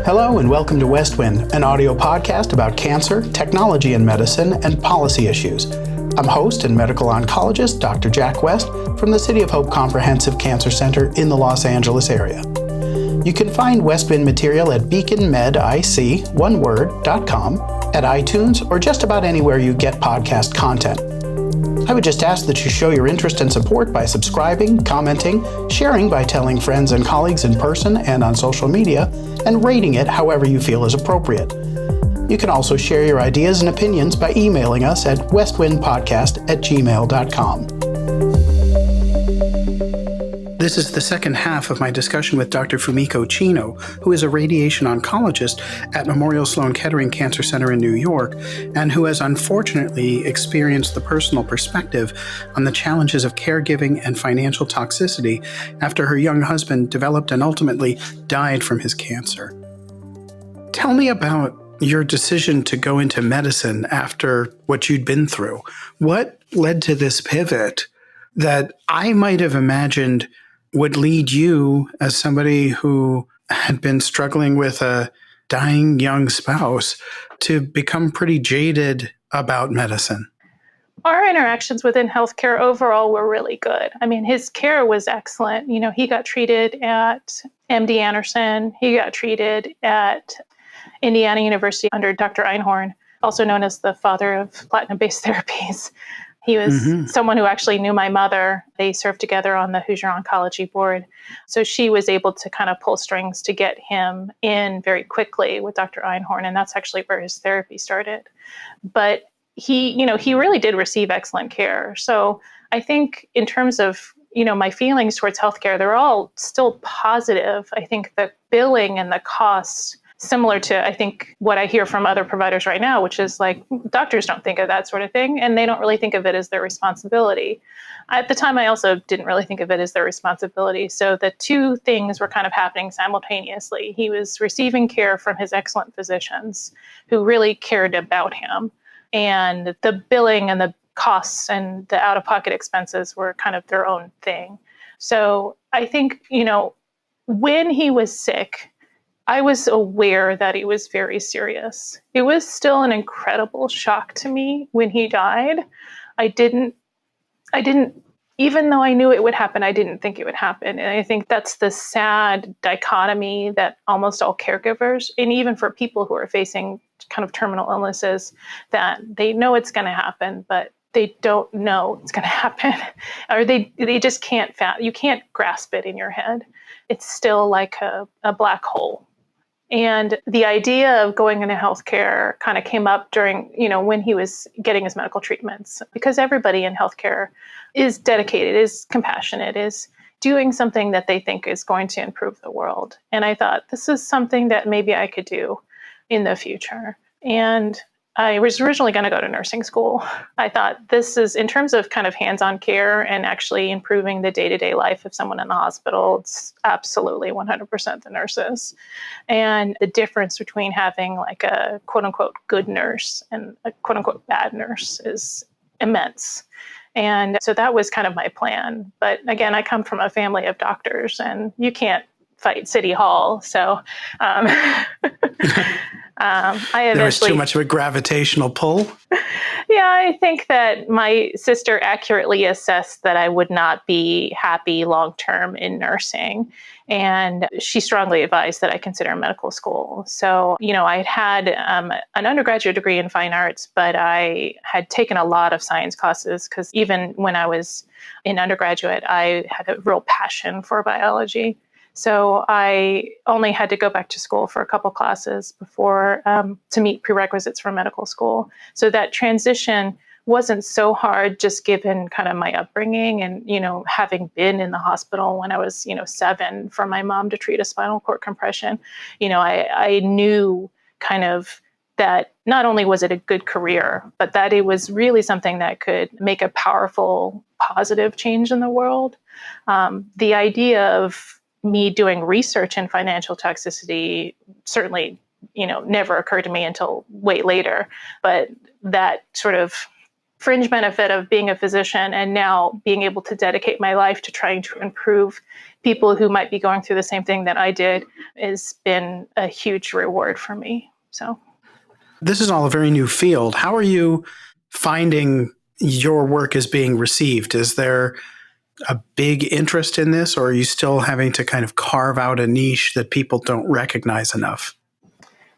Hello and welcome to Westwind, an audio podcast about cancer, technology in medicine, and policy issues. I'm host and medical oncologist Dr. Jack West from the City of Hope Comprehensive Cancer Center in the Los Angeles area. You can find Westwind material at BeaconMedIC, one word.com, at iTunes, or just about anywhere you get podcast content. I would just ask that you show your interest and support by subscribing, commenting, sharing by telling friends and colleagues in person and on social media, and rating it however you feel is appropriate. You can also share your ideas and opinions by emailing us at westwindpodcast@gmail.com. This is the second half of my discussion with Dr. Fumiko Chino, who is a radiation oncologist at Memorial Sloan-Kettering Cancer Center in New York, and who has unfortunately experienced the personal perspective on the challenges of caregiving and financial toxicity after her young husband developed and ultimately died from his cancer. Tell me about your decision to go into medicine after what you'd been through. What led to this pivot that I might have imagined would lead you, as somebody who had been struggling with a dying young spouse, to become pretty jaded about medicine? Our interactions within healthcare overall were really good. I mean, his care was excellent. You know, he got treated at MD Anderson. He got treated at Indiana University under Dr. Einhorn, also known as the father of platinum-based therapies. He was someone who actually knew my mother. They served together on the Hoosier Oncology Board. So she was able to kind of pull strings to get him in very quickly with Dr. Einhorn, and that's actually where his therapy started. But he really did receive excellent care. So I think in terms of, my feelings towards healthcare, they're all still positive. I think the billing and the costs, similar to, I think, what I hear from other providers right now, which is like, doctors don't think of that sort of thing, and they don't really think of it as their responsibility. At the time, I also didn't really think of it as their responsibility. So the two things were kind of happening simultaneously. He was receiving care from his excellent physicians who really cared about him, and the billing and the costs and the out-of-pocket expenses were kind of their own thing. So I think, when he was sick, I was aware that it was very serious. It was still an incredible shock to me when he died. I didn't, even though I knew it would happen, I didn't think it would happen. And I think that's the sad dichotomy that almost all caregivers, and even for people who are facing kind of terminal illnesses, that they know it's going to happen, but they don't know it's going to happen, or they just can't, you can't grasp it in your head. It's still like a black hole. And the idea of going into healthcare kind of came up during, when he was getting his medical treatments, because everybody in healthcare is dedicated, is compassionate, is doing something that they think is going to improve the world. And I thought, this is something that maybe I could do in the future. And I was originally going to go to nursing school. I thought, this is, in terms of kind of hands-on care and actually improving the day-to-day life of someone in the hospital, it's absolutely 100% the nurses. And the difference between having like a quote-unquote good nurse and a quote-unquote bad nurse is immense. And so that was kind of my plan. But again, I come from a family of doctors, and you can't fight City Hall. So there was too much of a gravitational pull. Yeah, I think that my sister accurately assessed that I would not be happy long-term in nursing. And she strongly advised that I consider medical school. So, I had an undergraduate degree in fine arts, but I had taken a lot of science classes because even when I was in undergraduate, I had a real passion for biology. So I only had to go back to school for a couple classes before to meet prerequisites for medical school. So that transition wasn't so hard, just given kind of my upbringing and, having been in the hospital when I was, 7 for my mom to treat a spinal cord compression. I knew kind of that not only was it a good career, but that it was really something that could make a powerful, positive change in the world. The idea of me doing research in financial toxicity certainly, never occurred to me until way later. But that sort of fringe benefit of being a physician and now being able to dedicate my life to trying to improve people who might be going through the same thing that I did has been a huge reward for me. So this is all a very new field. How are you finding your work is being received? Is there a big interest in this, or are you still having to kind of carve out a niche that people don't recognize enough?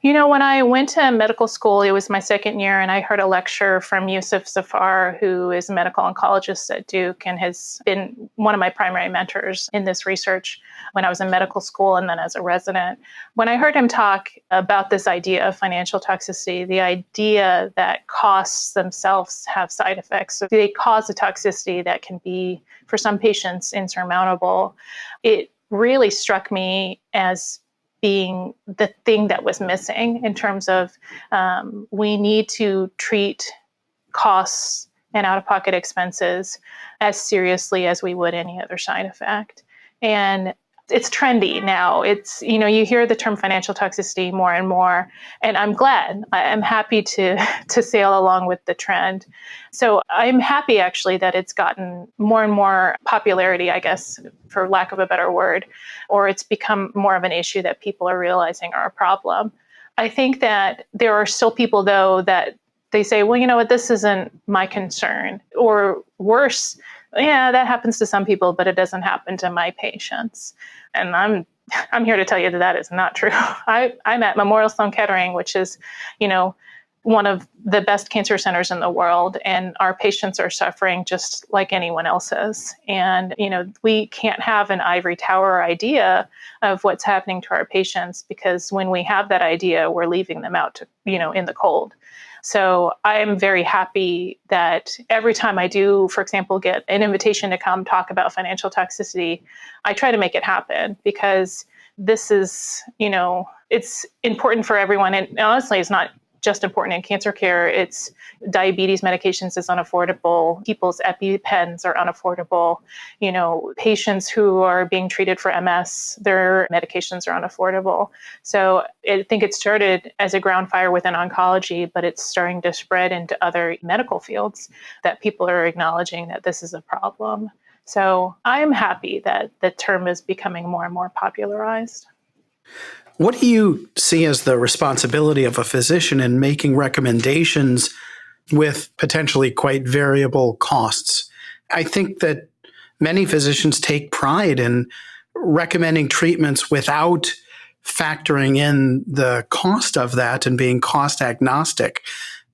When I went to medical school, it was my second year, and I heard a lecture from Yusuf Zafar, who is a medical oncologist at Duke and has been one of my primary mentors in this research when I was in medical school and then as a resident. When I heard him talk about this idea of financial toxicity, the idea that costs themselves have side effects, so they cause a toxicity that can be, for some patients, insurmountable, it really struck me as being the thing that was missing in terms of we need to treat costs and out-of-pocket expenses as seriously as we would any other side effect. And it's trendy now. It's, you hear the term financial toxicity more and more, and I'm glad. I'm happy to sail along with the trend. So I'm happy actually that it's gotten more and more popularity, I guess, for lack of a better word, or it's become more of an issue that people are realizing are a problem. I think that there are still people, though, that they say, well, you know what, this isn't my concern. Or worse, yeah, that happens to some people, but it doesn't happen to my patients. And I'm here to tell you that that is not true. I'm at Memorial Sloan-Kettering, which is, one of the best cancer centers in the world, and our patients are suffering just like anyone else is. And, we can't have an ivory tower idea of what's happening to our patients, because when we have that idea, we're leaving them out to, in the cold. So I'm very happy that every time I do, for example, get an invitation to come talk about financial toxicity, I try to make it happen, because this is, it's important for everyone. And honestly, it's not just important in cancer care. It's diabetes medications is unaffordable. People's EpiPens are unaffordable. Patients who are being treated for MS, their medications are unaffordable. So I think it started as a ground fire within oncology, but it's starting to spread into other medical fields that people are acknowledging that this is a problem. So I'm happy that the term is becoming more and more popularized. What do you see as the responsibility of a physician in making recommendations with potentially quite variable costs? I think that many physicians take pride in recommending treatments without factoring in the cost of that and being cost agnostic.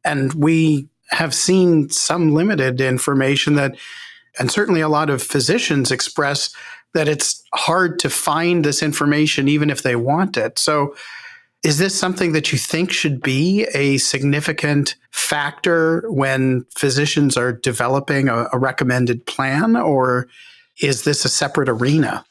And we have seen some limited information that, and certainly a lot of physicians express that it's hard to find this information even if they want it. So is this something that you think should be a significant factor when physicians are developing a recommended plan, or is this a separate arena?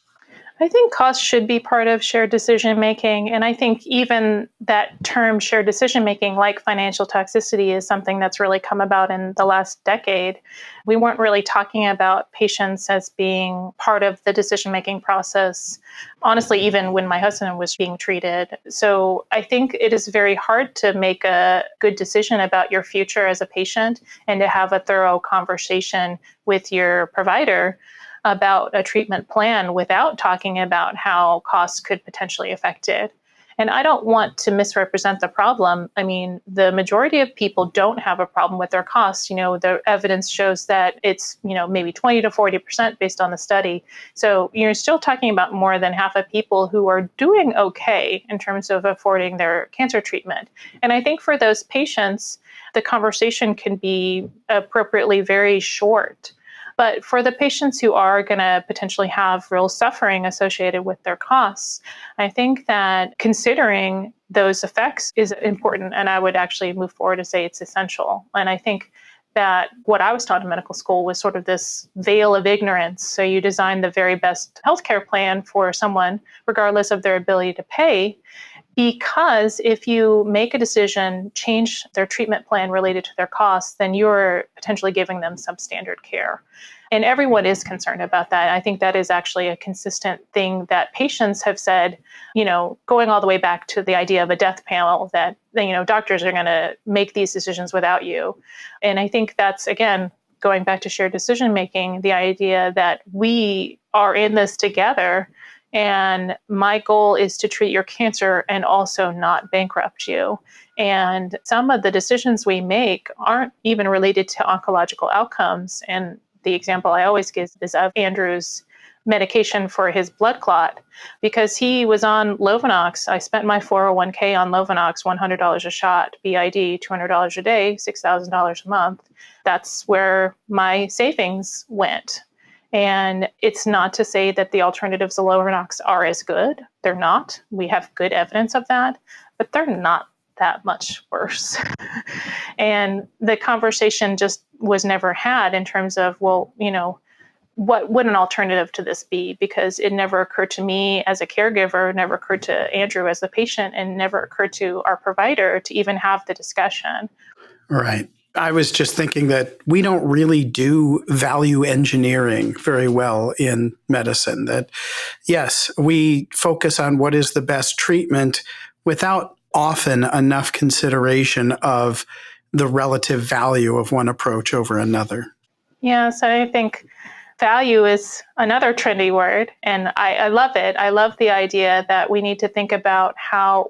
I think cost should be part of shared decision making. And I think even that term shared decision making, like financial toxicity, is something that's really come about in the last decade. We weren't really talking about patients as being part of the decision making process, honestly, even when my husband was being treated. So I think it is very hard to make a good decision about your future as a patient and to have a thorough conversation with your provider about a treatment plan without talking about how costs could potentially affect it. And I don't want to misrepresent the problem. I mean, the majority of people don't have a problem with their costs. The evidence shows that it's, maybe 20 to 40% based on the study. So you're still talking about more than half of people who are doing okay in terms of affording their cancer treatment. And I think for those patients, the conversation can be appropriately very short. But for the patients who are going to potentially have real suffering associated with their costs, I think that considering those effects is important. And I would actually move forward to say it's essential. And I think that what I was taught in medical school was sort of this veil of ignorance. So you design the very best healthcare plan for someone, regardless of their ability to pay. Because if you make a decision, change their treatment plan related to their costs, then you're potentially giving them substandard care. And everyone is concerned about that. I think that is actually a consistent thing that patients have said, going all the way back to the idea of a death panel, that, doctors are going to make these decisions without you. And I think that's, again, going back to shared decision making, the idea that we are in this together. And my goal is to treat your cancer and also not bankrupt you. And some of the decisions we make aren't even related to oncological outcomes. And the example I always give is of Andrew's medication for his blood clot, because he was on Lovenox. I spent my 401k on Lovenox, $100 a shot, BID, $200 a day, $6,000 a month. That's where my savings went. And it's not to say that the alternatives to Lovenox are as good. They're not. We have good evidence of that, but they're not that much worse. And the conversation just was never had in terms of, well, what would an alternative to this be? Because it never occurred to me as a caregiver, never occurred to Andrew as the patient, and never occurred to our provider to even have the discussion. Right. I was just thinking that we don't really do value engineering very well in medicine. That, yes, we focus on what is the best treatment without often enough consideration of the relative value of one approach over another. Yeah, so I think value is another trendy word, and I love it. I love the idea that we need to think about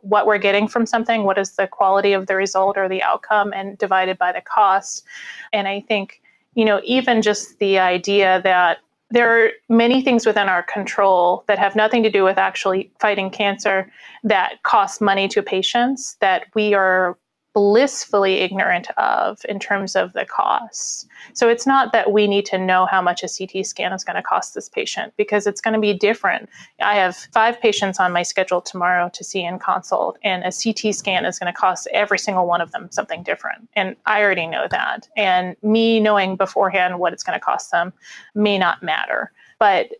what we're getting from something, what is the quality of the result or the outcome, and divided by the cost. And I think, even just the idea that there are many things within our control that have nothing to do with actually fighting cancer that cost money to patients that we are blissfully ignorant of in terms of the costs. So it's not that we need to know how much a CT scan is going to cost this patient, because it's going to be different. I have 5 patients on my schedule tomorrow to see in consult, and a CT scan is going to cost every single one of them something different. And I already know that. And me knowing beforehand what it's going to cost them may not matter. But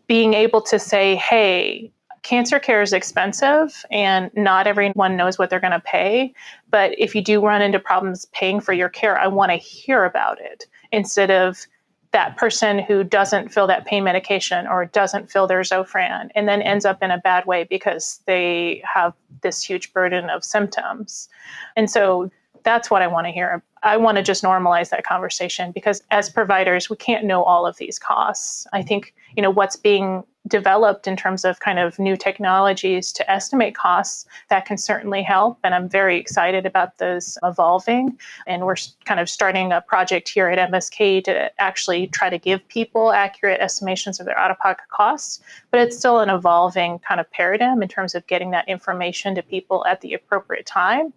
being able to say, hey, cancer care is expensive and not everyone knows what they're going to pay. But if you do run into problems paying for your care, I want to hear about it, instead of that person who doesn't fill that pain medication or doesn't fill their Zofran and then ends up in a bad way because they have this huge burden of symptoms. And so that's what I want to hear. I want to just normalize that conversation, because as providers, we can't know all of these costs. I think, what's being developed in terms of kind of new technologies to estimate costs, that can certainly help. And I'm very excited about those evolving. And we're kind of starting a project here at MSK to actually try to give people accurate estimations of their out-of-pocket costs. But it's still an evolving kind of paradigm in terms of getting that information to people at the appropriate time.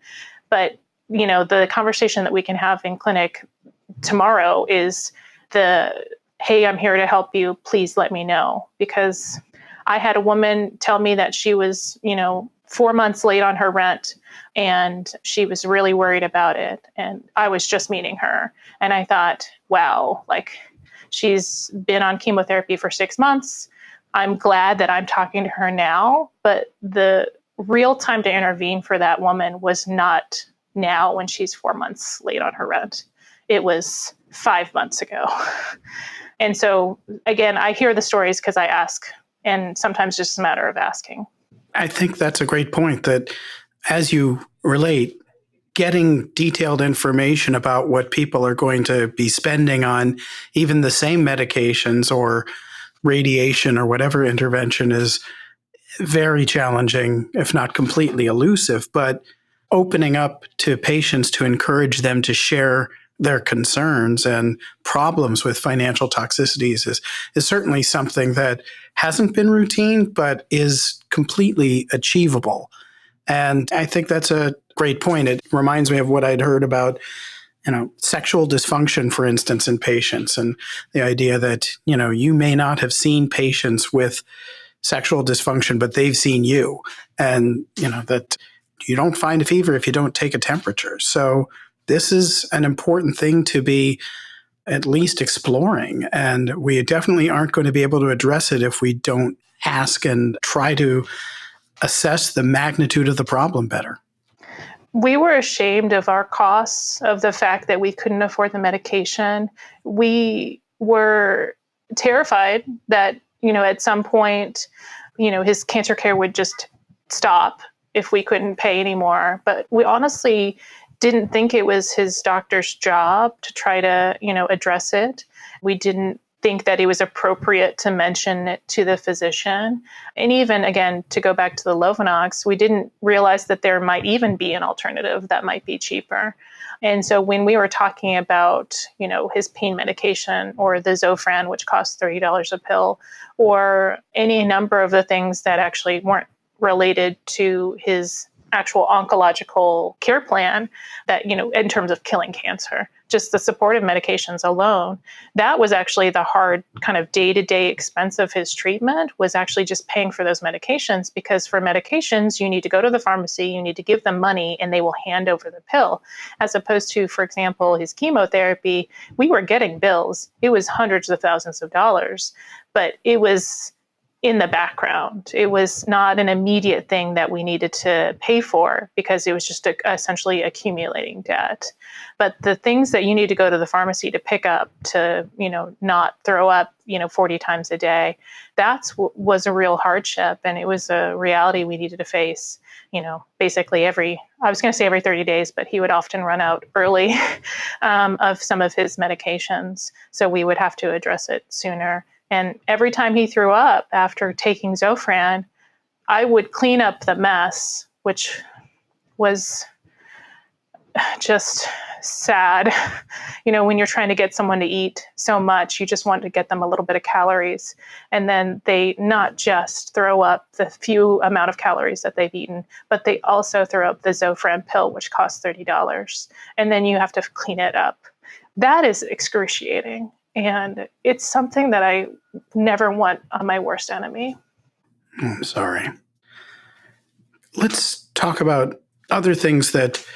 But the conversation that we can have in clinic tomorrow is hey, I'm here to help you. Please let me know. Because I had a woman tell me that she was, 4 months late on her rent, and she was really worried about it. And I was just meeting her. And I thought, wow, she's been on chemotherapy for 6 months. I'm glad that I'm talking to her now. But the real time to intervene for that woman was not now when she's 4 months late on her rent. It was 5 months ago. And so, again, I hear the stories because I ask, and sometimes just a matter of asking. I think that's a great point, that as you relate, getting detailed information about what people are going to be spending on even the same medications or radiation or whatever intervention is very challenging, if not completely elusive. But opening up to patients to encourage them to share their concerns and problems with financial toxicities is certainly something that hasn't been routine, but is completely achievable. And I think that's a great point. It reminds me of what I'd heard about, sexual dysfunction, for instance, in patients, and the idea that, you may not have seen patients with sexual dysfunction, but they've seen you, and, that you don't find a fever if you don't take a temperature. So this is an important thing to be at least exploring. And we definitely aren't going to be able to address it if we don't ask and try to assess the magnitude of the problem better. We were ashamed of our costs, of the fact that we couldn't afford the medication. We were terrified that, at some point, his cancer care would just stop if we couldn't pay anymore. But we honestly didn't think it was his doctor's job to try to, address it. We didn't think that it was appropriate to mention it to the physician. And even, again, to go back to the Lovenox, we didn't realize that there might even be an alternative that might be cheaper. And so when we were talking about, his pain medication or the Zofran, which costs $30 a pill, or any number of the things that actually weren't related to his actual oncological care plan, that, in terms of killing cancer, just the supportive medications alone, that was actually the hard kind of day-to-day expense of his treatment, was actually just paying for those medications. Because for medications, you need to go to the pharmacy, you need to give them money, and they will hand over the pill. As opposed to, for example, his chemotherapy, we were getting bills. It was hundreds of thousands of dollars, but it was in the background. It was not an immediate thing that we needed to pay for, because it was just essentially accumulating debt. But the things that you need to go to the pharmacy to pick up to, not throw up, 40 times a day, was a real hardship. And it was a reality we needed to face, basically I was going to say every 30 days, but he would often run out early of some of his medications. So we would have to address it sooner. And every time he threw up after taking Zofran, I would clean up the mess, which was just sad. When you're trying to get someone to eat so much, you just want to get them a little bit of calories. And then they not just throw up the few amount of calories that they've eaten, but they also throw up the Zofran pill, which costs $30. And then you have to clean it up. That is excruciating. And it's something that I never want on my worst enemy. I'm sorry. Let's talk about other things that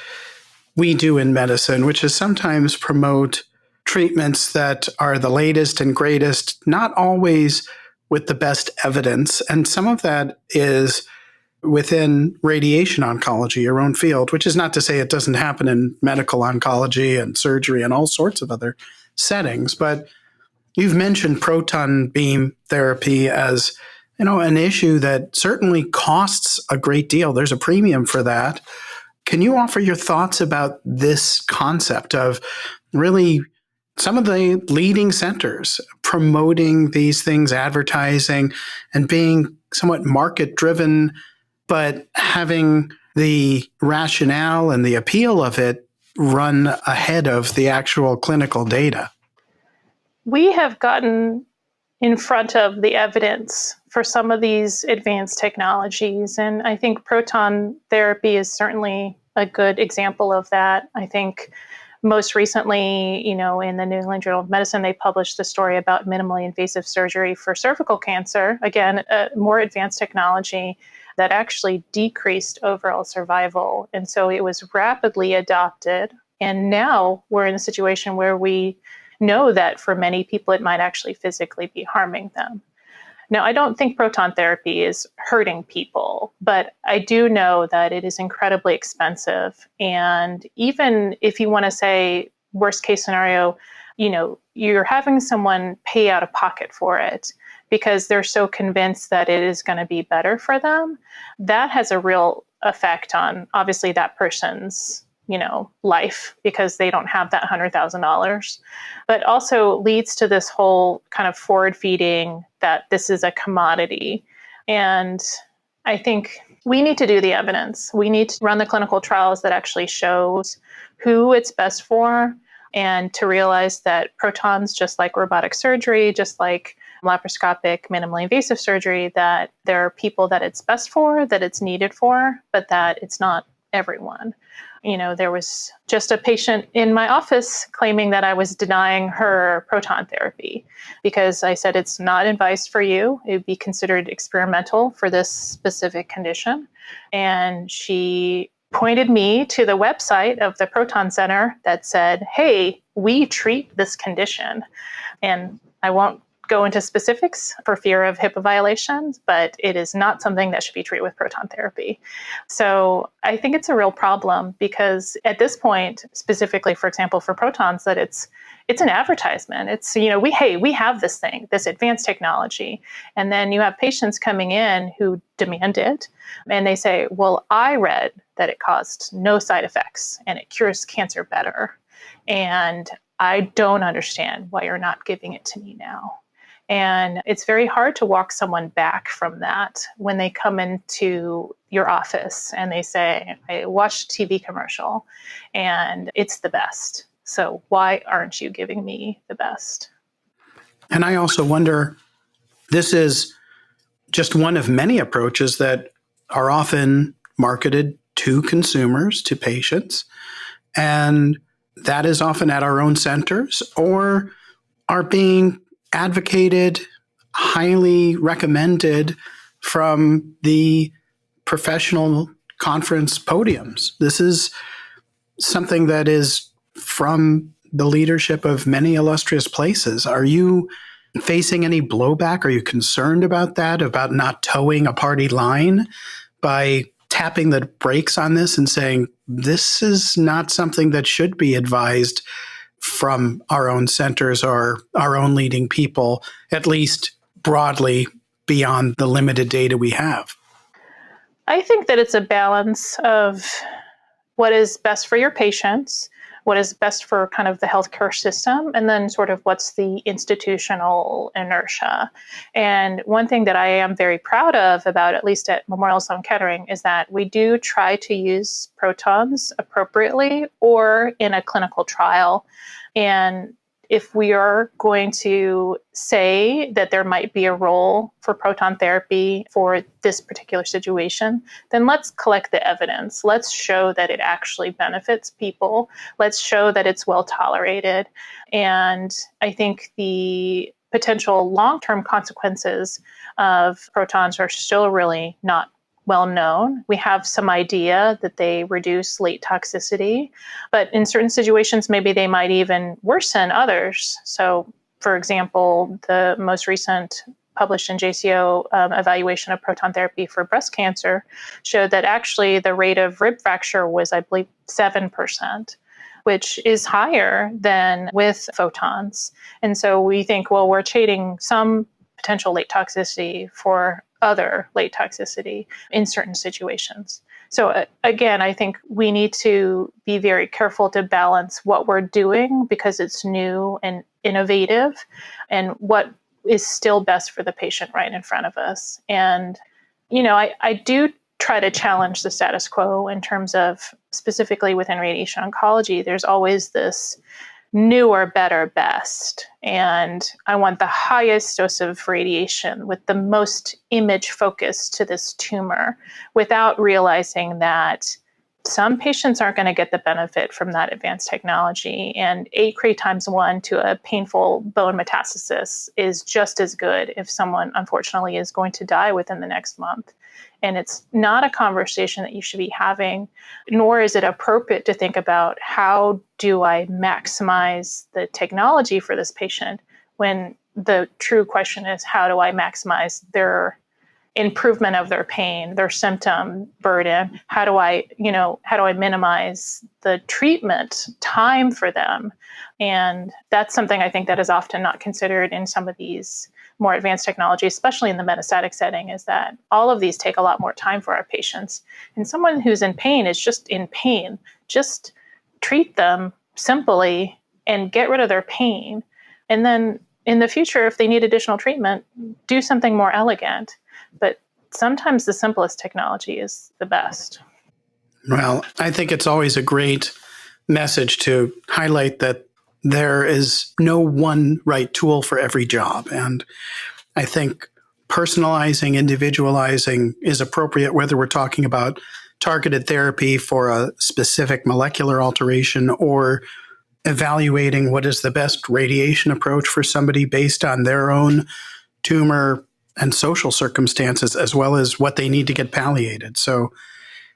we do in medicine, which is sometimes promote treatments that are the latest and greatest, not always with the best evidence. And some of that is within radiation oncology, your own field, which is not to say it doesn't happen in medical oncology and surgery and all sorts of other settings. But you've mentioned proton beam therapy as, an issue that certainly costs a great deal. There's a premium for that. Can you offer your thoughts about this concept of really some of the leading centers promoting these things, advertising, and being somewhat market-driven, but having the rationale and the appeal of it run ahead of the actual clinical data? We have gotten in front of the evidence for some of these advanced technologies. And I think proton therapy is certainly a good example of that. I think most recently, in the New England Journal of Medicine, they published a story about minimally invasive surgery for cervical cancer. Again, a more advanced technology that actually decreased overall survival. And so it was rapidly adopted. And now we're in a situation where we know that for many people, it might actually physically be harming them. Now, I don't think proton therapy is hurting people, but I do know that it is incredibly expensive. And even if you want to say worst case scenario, you're having someone pay out of pocket for it because they're so convinced that it is going to be better for them, that has a real effect on obviously that person's life, because they don't have that $100,000, but also leads to this whole kind of forward feeding that this is a commodity. And I think we need to do the evidence. We need to run the clinical trials that actually shows who it's best for, and to realize that protons, just like robotic surgery, just like laparoscopic minimally invasive surgery, that there are people that it's best for, that it's needed for, but that it's not everyone. There was just a patient in my office claiming that I was denying her proton therapy because I said it's not advised for you. It would be considered experimental for this specific condition. And she pointed me to the website of the Proton Center that said, hey, we treat this condition. And I won't go into specifics for fear of HIPAA violations, but it is not something that should be treated with proton therapy. So I think it's a real problem because at this point, specifically, for example, for protons, that it's it's an advertisement. It's, we have this thing, this advanced technology. And then you have patients coming in who demand it. And they say, well, I read that it caused no side effects and it cures cancer better. And I don't understand why you're not giving it to me now. And it's very hard to walk someone back from that when they come into your office and they say, I watched a TV commercial and it's the best. So why aren't you giving me the best? And I also wonder, this is just one of many approaches that are often marketed to consumers, to patients. And that is often at our own centers or are being advocated, highly recommended from the professional conference podiums. This is something that is from the leadership of many illustrious places. Are you facing any blowback? Are you concerned about that, about not towing a party line by tapping the brakes on this and saying, this is not something that should be advised from our own centers or our own leading people, at least broadly beyond the limited data we have? I think that it's a balance of what is best for your patients, what is best for kind of the healthcare system, and then sort of what's the institutional inertia. And one thing that I am very proud of about, at least at Memorial Sloan-Kettering, is that we do try to use protons appropriately or in a clinical trial. And if we are going to say that there might be a role for proton therapy for this particular situation, then let's collect the evidence. Let's show that it actually benefits people. Let's show that it's well tolerated. And I think the potential long-term consequences of protons are still really not well known. We have some idea that they reduce late toxicity, but in certain situations, maybe they might even worsen others. So, for example, the most recent published in JCO evaluation of proton therapy for breast cancer showed that actually the rate of rib fracture was, I believe, 7%, which is higher than with photons. And so we think, well, we're trading some potential late toxicity for other late toxicity in certain situations. So again, I think we need to be very careful to balance what we're doing because it's new and innovative and what is still best for the patient right in front of us. And, I do try to challenge the status quo in terms of specifically within radiation oncology. There's always this newer, better, best. And I want the highest dose of radiation with the most image focus to this tumor without realizing that some patients aren't going to get the benefit from that advanced technology. And 8 Cray times 1 to a painful bone metastasis is just as good if someone, unfortunately, is going to die within the next month. And it's not a conversation that you should be having, nor is it appropriate to think about how do I maximize the technology for this patient when the true question is how do I maximize their improvement of their pain, their symptom burden? How do I minimize the treatment time for them? And that's something I think that is often not considered in some of these more advanced technology, especially in the metastatic setting, is that all of these take a lot more time for our patients. And someone who's in pain is just in pain. Just treat them simply and get rid of their pain. And then in the future, if they need additional treatment, do something more elegant. But sometimes the simplest technology is the best. Well, I think it's always a great message to highlight that there is no one right tool for every job. And I think personalizing, individualizing is appropriate, whether we're talking about targeted therapy for a specific molecular alteration or evaluating what is the best radiation approach for somebody based on their own tumor and social circumstances, as well as what they need to get palliated. So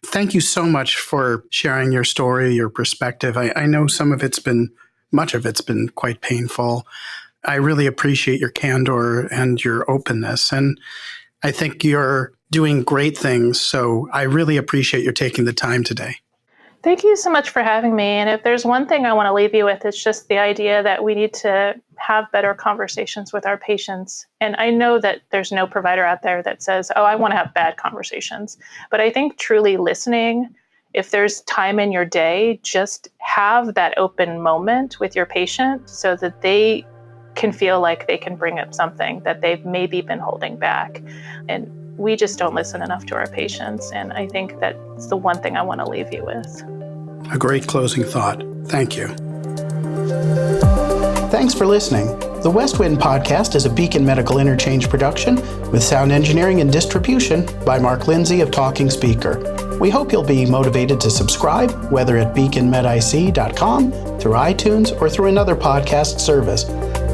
thank you so much for sharing your story, your perspective. I know much of it's been quite painful. I really appreciate your candor and your openness. And I think you're doing great things. So I really appreciate your taking the time today. Thank you so much for having me. And if there's one thing I want to leave you with, it's just the idea that we need to have better conversations with our patients. And I know that there's no provider out there that says, oh, I want to have bad conversations. But I think truly listening, if there's time in your day, just have that open moment with your patient so that they can feel like they can bring up something that they've maybe been holding back. And we just don't listen enough to our patients. And I think that's the one thing I want to leave you with. A great closing thought. Thank you. Thanks for listening. The West Wind Podcast is a Beacon Medical Interchange production with sound engineering and distribution by Mark Lindsay of Talking Speaker. We hope you'll be motivated to subscribe, whether at BeaconMedIC.com, through iTunes, or through another podcast service.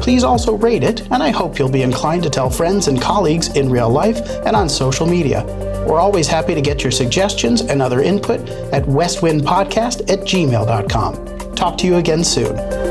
Please also rate it, and I hope you'll be inclined to tell friends and colleagues in real life and on social media. We're always happy to get your suggestions and other input at westwindpodcast@gmail.com. Talk to you again soon.